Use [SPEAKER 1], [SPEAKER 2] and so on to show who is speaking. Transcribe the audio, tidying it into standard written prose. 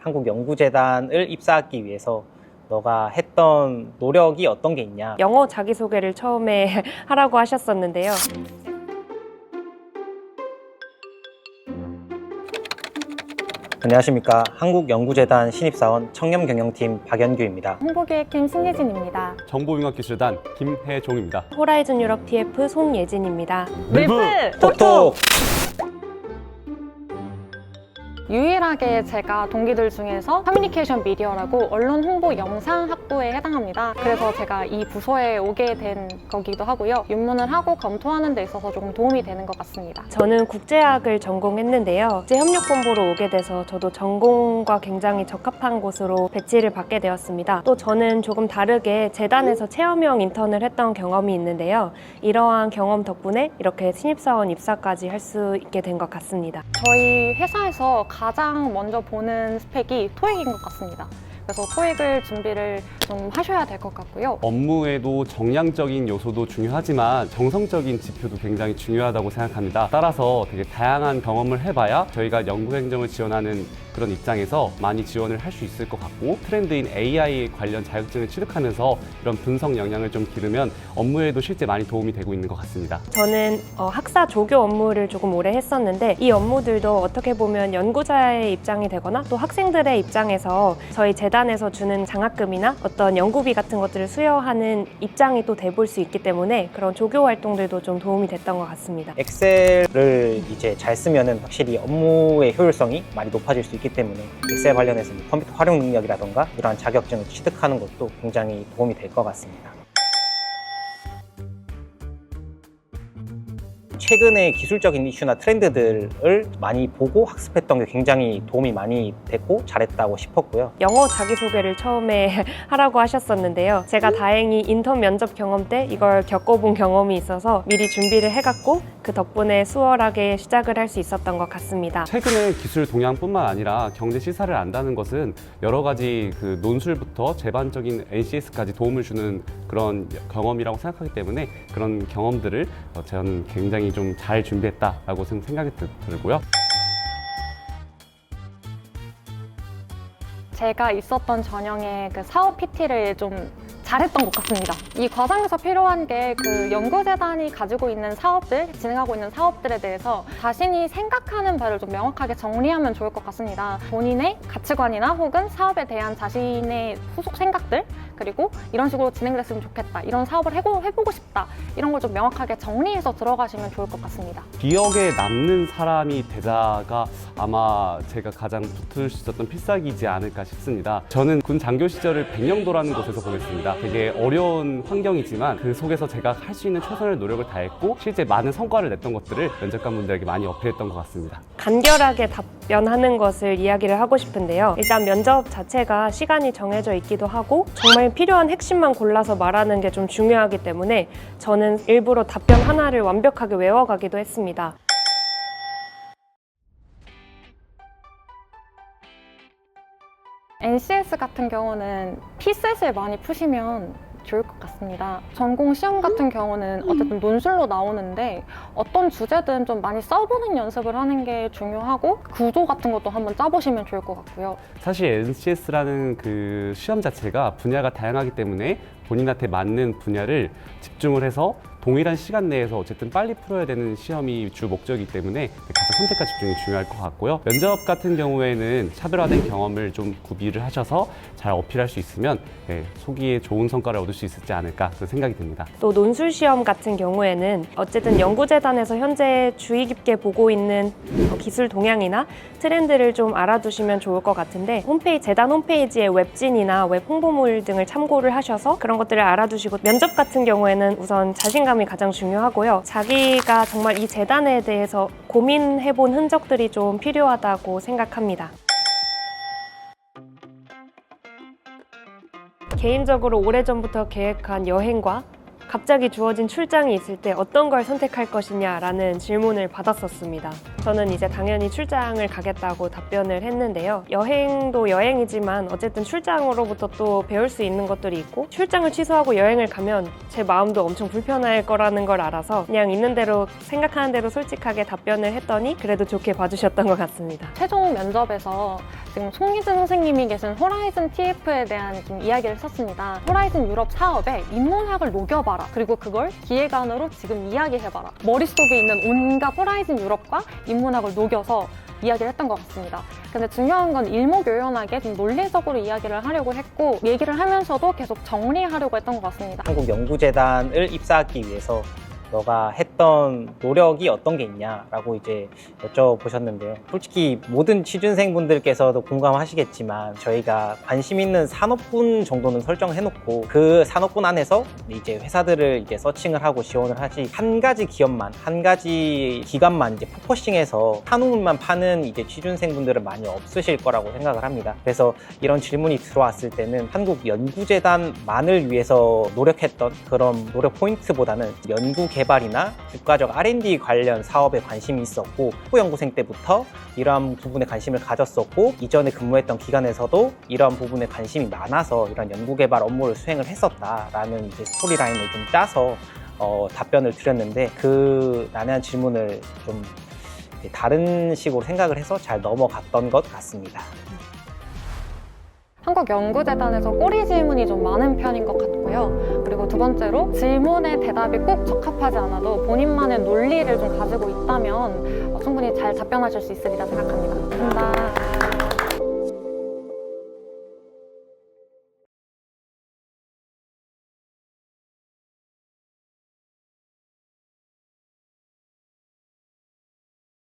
[SPEAKER 1] 한국연구재단을 입사하기 위해서 너가 했던 노력이 어떤 게 있냐?
[SPEAKER 2] 영어 자기소개를 처음에 하라고 하셨었는데요.
[SPEAKER 1] 안녕하십니까. 한국연구재단 신입사원 청렴경영팀 박연규입니다.
[SPEAKER 3] 홍보기획팀 신예진입니다.
[SPEAKER 4] 정보융합기술단 김혜종입니다.
[SPEAKER 2] 호라이즌 유럽 TF 송예진입니다.
[SPEAKER 3] 밀프
[SPEAKER 1] 톡톡!
[SPEAKER 3] 유일하게 제가 동기들 중에서 커뮤니케이션 미디어라고 언론 홍보 영상 학부에 해당합니다. 그래서 제가 이 부서에 오게 된 거기도 하고요. 입문을 하고 검토하는 데 있어서 조금 도움이 되는 것 같습니다.
[SPEAKER 2] 저는 국제학을 전공했는데요. 국제협력본부로 오게 돼서 저도 전공과 굉장히 적합한 곳으로 배치를 받게 되었습니다. 또 저는 조금 다르게 재단에서 체험형 인턴을 했던 경험이 있는데요. 이러한 경험 덕분에 이렇게 신입사원 입사까지 할 수 있게 된 것 같습니다.
[SPEAKER 3] 저희 회사에서 가장 먼저 보는 스펙이 토익인 것 같습니다. 그래서 토익을 준비를 좀 하셔야 될 것 같고요.
[SPEAKER 4] 업무에도 정량적인 요소도 중요하지만 정성적인 지표도 굉장히 중요하다고 생각합니다. 따라서 되게 다양한 경험을 해봐야 저희가 연구행정을 지원하는 그런 입장에서 많이 지원을 할 수 있을 것 같고, 트렌드인 AI 관련 자격증을 취득하면서 이런 분석 역량을 좀 기르면 업무에도 실제 많이 도움이 되고 있는 것 같습니다.
[SPEAKER 2] 저는 학사 조교 업무를 조금 오래 했었는데 이 업무들도 어떻게 보면 연구자의 입장이 되거나 또 학생들의 입장에서 저희 재단에서 주는 장학금이나 어떤 연구비 같은 것들을 수여하는 입장이 또 돼볼 수 있기 때문에 그런 조교 활동들도 좀 도움이 됐던 것 같습니다.
[SPEAKER 1] 엑셀을 이제 잘 쓰면은 확실히 업무의 효율성이 많이 높아질 수 있기 때문에 엑셀 관련해서 컴퓨터 활용 능력이라던가 이러한 자격증을 취득하는 것도 굉장히 도움이 될 것 같습니다. 최근에 기술적인 이슈나 트렌드들을 많이 보고 학습했던 게 굉장히 도움이 많이 됐고 잘했다고 싶었고요.
[SPEAKER 2] 영어 자기소개를 처음에 하라고 하셨었는데요. 제가 다행히 인턴 면접 경험 때 이걸 겪어본 경험이 있어서 미리 준비를 해갖고 그 덕분에 수월하게 시작을 할 수 있었던 것 같습니다.
[SPEAKER 4] 최근에 기술 동향뿐만 아니라 경제 시사를 안다는 것은 여러 가지 그 논술부터 제반적인 NCS까지 도움을 주는 그런 경험이라고 생각하기 때문에 그런 경험들을 저는 굉장히 좀 잘 준비했다라고 생각이 들고요.
[SPEAKER 3] 제가 있었던 전형의 그 사업 PT를 좀 잘했던 것 같습니다. 이 과정에서 필요한 게 그 연구재단이 가지고 있는 사업들, 진행하고 있는 사업들에 대해서 자신이 생각하는 바를 좀 명확하게 정리하면 좋을 것 같습니다. 본인의 가치관이나 혹은 사업에 대한 자신의 후속 생각들, 그리고 이런 식으로 진행됐으면 좋겠다, 이런 사업을 해보고 싶다, 이런 걸 좀 명확하게 정리해서 들어가시면 좋을 것 같습니다.
[SPEAKER 4] 기억에 남는 사람이 되자가 아마 제가 가장 붙을 수 있었던 필살기이지 않을까 싶습니다. 저는 군 장교 시절을 백령도라는 곳에서 보냈습니다. 되게 어려운 환경이지만 그 속에서 제가 할 수 있는 최선의 노력을 다했고 실제 많은 성과를 냈던 것들을 면접관분들에게 많이 어필했던 것 같습니다.
[SPEAKER 2] 간결하게 답변하는 것을 이야기를 하고 싶은데요. 일단 면접 자체가 시간이 정해져 있기도 하고 정말 필요한 핵심만 골라서 말하는 게 좀 중요하기 때문에 저는 일부러 답변 하나를 완벽하게 외워가기도 했습니다.
[SPEAKER 3] NCS 같은 경우는 P셋을 많이 푸시면 좋을 것 같습니다. 전공 시험 같은 경우는 어쨌든 논술로 나오는데 어떤 주제든 좀 많이 써보는 연습을 하는 게 중요하고 구조 같은 것도 한번 짜보시면 좋을 것 같고요.
[SPEAKER 4] 사실 NCS라는 그 시험 자체가 분야가 다양하기 때문에 본인한테 맞는 분야를 집중을 해서 동일한 시간 내에서 어쨌든 빨리 풀어야 되는 시험이 주 목적이기 때문에 가장 선택과 집중이 중요할 것 같고요. 면접 같은 경우에는 차별화된 경험을 좀 구비를 하셔서 잘 어필할 수 있으면 소기에 좋은 성과를 얻을 수 있지 않을까 그런 생각이 듭니다.
[SPEAKER 2] 또 논술 시험 같은 경우에는 어쨌든 연구재단에서 현재 주의 깊게 보고 있는 기술 동향이나 트렌드를 좀 알아두시면 좋을 것 같은데 재단 홈페이지에 웹진이나 웹 홍보물 등을 참고를 하셔서 그런 것들을 알아두시고, 면접 같은 경우에는 우선 자신감이 가장 중요하고요. 자기가 정말 이 재단에 대해서 고민해본 흔적들이 좀 필요하다고 생각합니다. 개인적으로 오래전부터 계획한 여행과 갑자기 주어진 출장이 있을 때 어떤 걸 선택할 것이냐라는 질문을 받았었습니다. 저는 이제 당연히 출장을 가겠다고 답변을 했는데요. 여행도 여행이지만 어쨌든 출장으로부터 또 배울 수 있는 것들이 있고 출장을 취소하고 여행을 가면 제 마음도 엄청 불편할 거라는 걸 알아서 그냥 있는 대로 생각하는 대로 솔직하게 답변을 했더니 그래도 좋게 봐주셨던 것 같습니다.
[SPEAKER 3] 최종 면접에서 지금 송희진 선생님이 계신 호라이즌 TF에 대한 좀 이야기를 썼습니다. 호라이즌 유럽 사업에 인문학을 녹여봐라. 그리고 그걸 기획안으로 지금 이야기해봐라. 머릿속에 있는 온갖 호라이즌 유럽과 인문학을 녹여서 이야기를 했던 것 같습니다. 근데 중요한 건 일목요연하게 좀 논리적으로 이야기를 하려고 했고 얘기를 하면서도 계속 정리하려고 했던 것 같습니다.
[SPEAKER 1] 한국연구재단을 입사하기 위해서 너가 했던 노력이 어떤 게 있냐라고 이제 여쭤보셨는데요. 솔직히 모든 취준생분들께서도 공감하시겠지만 저희가 관심 있는 산업군 정도는 설정해놓고 그 산업군 안에서 이제 회사들을 이제 서칭을 하고 지원을 하지 한 가지 기업만, 한 가지 기관만 이제 포커싱해서 한우물만 파는 이제 취준생분들은 많이 없으실 거라고 생각을 합니다. 그래서 이런 질문이 들어왔을 때는 한국연구재단만을 위해서 노력했던 그런 노력 포인트보다는 연구 개발이나 국가적 R&D 관련 사업에 관심이 있었고 후연구생 때부터 이러한 부분에 관심을 가졌었고 이전에 근무했던 기관에서도 이러한 부분에 관심이 많아서 이런 연구개발 업무를 수행을 했었다라는 이제 스토리라인을 좀 짜서 답변을 드렸는데 그 난해한 질문을 좀 다른 식으로 생각을 해서 잘 넘어갔던 것 같습니다.
[SPEAKER 3] 한국연구재단에서 꼬리 질문이 좀 많은 편인 것 같고요. 그리고 두 번째로 질문의 대답이 꼭 적합하지 않아도 본인만의 논리를 좀 가지고 있다면 충분히 잘 답변하실 수 있으리라 생각합니다. 감사합니다.